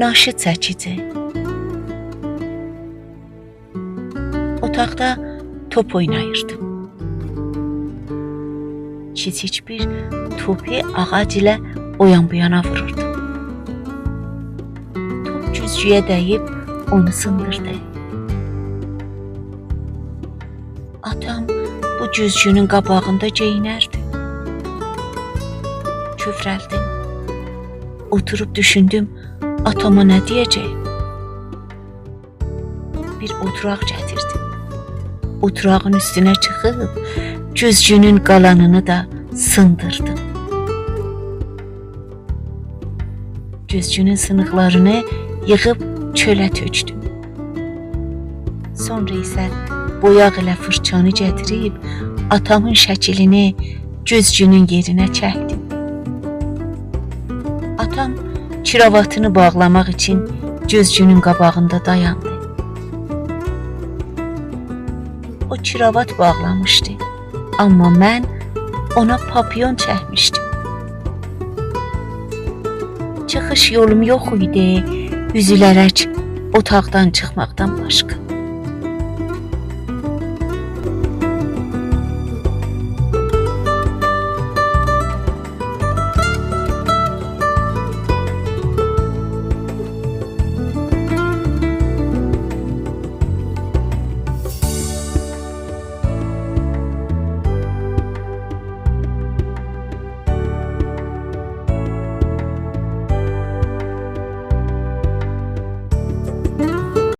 naşı çəkici. Otaqda top oynayırdım. Kiçik bir topu ağac ilə oyan bu yana vururdum. Top güzgüyə dəyib onu sındırdı. Atam bu güzgünün qabağında geyinərdi. Kövrəldim. Oturub düşündüm, atama nə deyəcəyim? Bir oturaq gətirdim. Oturağın üstünə çıxıb, güzgünün qalanını da sındırdım. Güzgünün sınıqlarını yığıb çölə tökdüm. Sonra isə boyaq ilə fırçanı gətirib, atamın şəklini güzgünün yerinə çəkdim. Atam kiravatını bağlamaq üçün güzgünün qabağında dayandı. O kiravat bağlamışdı, amma mən ona papyon çəkmişdim. Çıxış yolum yox idi, üzülərək otaqdan çıxmaqdan başqa.